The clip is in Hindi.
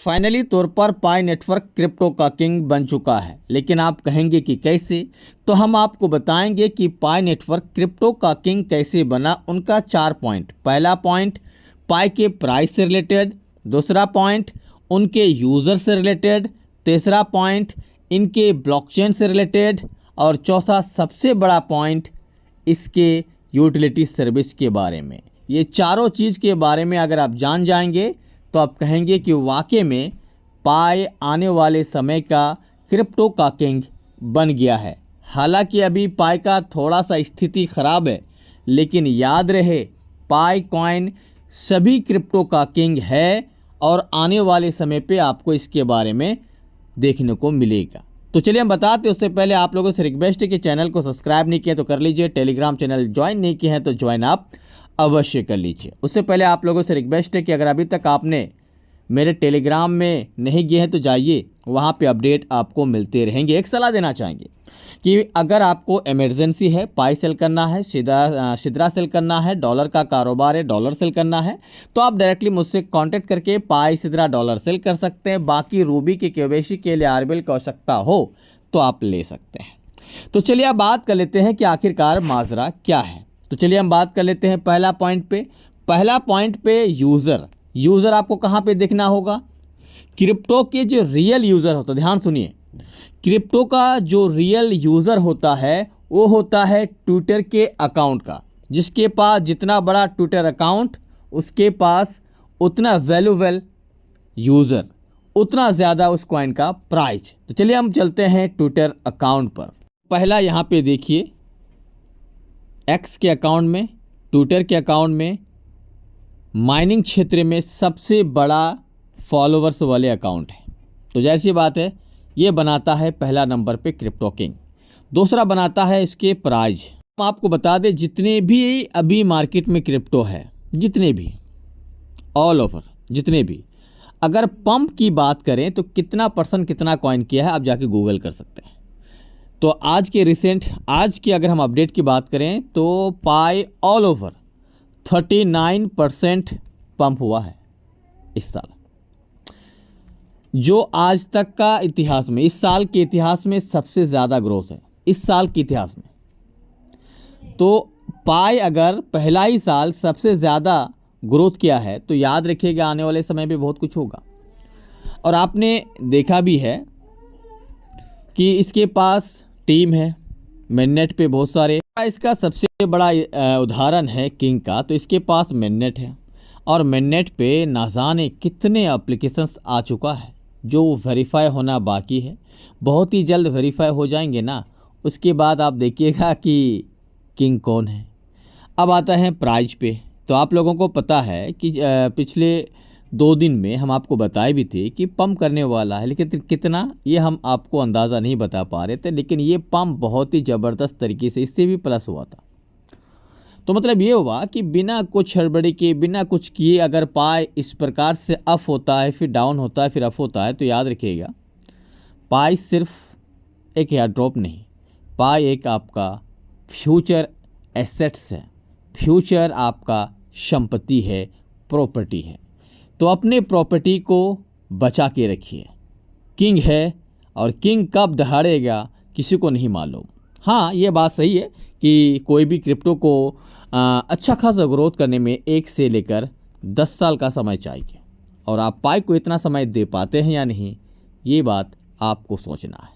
फाइनली तौर पर पाई नेटवर्क क्रिप्टो का किंग बन चुका है। लेकिन आप कहेंगे कि कैसे, तो हम आपको बताएंगे कि पाई नेटवर्क क्रिप्टो का किंग कैसे बना। उनका 4 पॉइंट। पहला पॉइंट पाई के प्राइस से रिलेटेड, दूसरा पॉइंट उनके यूज़र से रिलेटेड, तीसरा पॉइंट इनके ब्लॉकचेन से रिलेटेड, और चौथा सबसे बड़ा पॉइंट इसके यूटिलिटी सर्विस के बारे में। ये चारों चीज़ के बारे में अगर आप जान जाएंगे तो आप कहेंगे कि वाकई में पाई आने वाले समय का क्रिप्टो का किंग बन गया है। हालांकि अभी पाई का थोड़ा सा स्थिति ख़राब है, लेकिन याद रहे पाई कॉइन सभी क्रिप्टो का किंग है और आने वाले समय पे आपको इसके बारे में देखने को मिलेगा। तो चलिए हम बताते हैं। उससे पहले आप लोगों से रिक्वेस्ट है कि चैनल को सब्सक्राइब नहीं किया तो कर लीजिए, टेलीग्राम चैनल ज्वाइन नहीं किए हैं तो ज्वाइन आप अवश्य कर लीजिए। उससे पहले आप लोगों से रिक्वेस्ट है कि अगर अभी तक आपने मेरे टेलीग्राम में नहीं गए हैं तो जाइए, वहाँ पे अपडेट आपको मिलते रहेंगे। एक सलाह देना चाहेंगे कि अगर आपको इमरजेंसी है, पाई सेल करना है, शिद्रा सेल करना है, डॉलर का कारोबार है, डॉलर सेल करना है, तो आप डायरेक्टली मुझसे कांटेक्ट करके पाई, शिद्रा, डॉलर सेल कर सकते हैं। बाकी रूबी की केवाईसी के लिए आरबीएल की आवश्यकता हो तो आप ले सकते हैं। तो चलिए अब बात कर लेते हैं कि आखिरकार माजरा क्या है। तो चलिए हम बात कर लेते हैं पहला पॉइंट पे यूज़र आपको कहाँ पे देखना होगा। क्रिप्टो के जो रियल यूज़र होता है, ध्यान सुनिए, क्रिप्टो का जो रियल यूज़र होता है वो होता है ट्विटर के अकाउंट का। जिसके पास जितना बड़ा ट्विटर अकाउंट, उसके पास उतना वैल्यूएबल यूज़र, उतना ज़्यादा उस कॉइन का प्राइस। तो चलिए हम चलते हैं ट्विटर अकाउंट पर। पहला यहाँ पे देखिए, एक्स के अकाउंट में, ट्विटर के अकाउंट में माइनिंग क्षेत्र में सबसे बड़ा फॉलोवर्स वाले अकाउंट है। तो जाहिर सी बात है ये बनाता है पहला नंबर पे क्रिप्टो किंग। दूसरा बनाता है इसके प्राइज। हम आपको बता दें जितने भी अभी मार्केट में क्रिप्टो है, जितने भी ऑल ओवर जितने भी, अगर पंप की बात करें तो कितना परसेंट कितना कॉइन किया है आप जाके गूगल कर सकते हैं। तो आज की अगर हम अपडेट की बात करें तो पाई ऑल ओवर 39% पंप हुआ है इस साल, जो आज तक का इतिहास में, इस साल के इतिहास में सबसे ज़्यादा ग्रोथ है इस साल के इतिहास में। तो पाई अगर पहला ही साल सबसे ज़्यादा ग्रोथ किया है तो याद रखिएगा आने वाले समय में बहुत कुछ होगा। और आपने देखा भी है कि इसके पास टीम है, मेननेट पे बहुत सारे। इसका सबसे बड़ा उदाहरण है किंग का, तो इसके पास मेननेट है और मेननेट पे ना जाने कितने एप्लीकेशंस आ चुका है जो वेरीफाई होना बाकी है। बहुत ही जल्द वेरीफाई हो जाएंगे ना, उसके बाद आप देखिएगा कि किंग कौन है। अब आता है प्राइज पे। तो आप लोगों को पता है कि पिछले 2 दिन में हम आपको बताए भी थे कि पंप करने वाला है, लेकिन कितना ये हम आपको अंदाज़ा नहीं बता पा रहे थे। लेकिन ये पंप बहुत ही ज़बरदस्त तरीके से, इससे भी प्लस हुआ था। तो मतलब ये हुआ कि बिना कुछ हड़बड़ी के, बिना कुछ किए अगर पाई इस प्रकार से अप होता है, फिर डाउन होता है, फिर अप होता है, तो याद रखिएगा पाई सिर्फ एक एयर ड्रॉप नहीं, पाई एक आपका फ्यूचर एसेट्स है, फ्यूचर आपका संपत्ति है, प्रॉपर्टी है। तो अपने प्रॉपर्टी को बचा के रखिए। किंग है और किंग कब दहाड़ेगा किसी को नहीं मालूम। हाँ, ये बात सही है कि कोई भी क्रिप्टो को अच्छा खासा ग्रोथ करने में 1 से लेकर 10 साल का समय चाहिए, और आप पाई को इतना समय दे पाते हैं या नहीं, ये बात आपको सोचना है।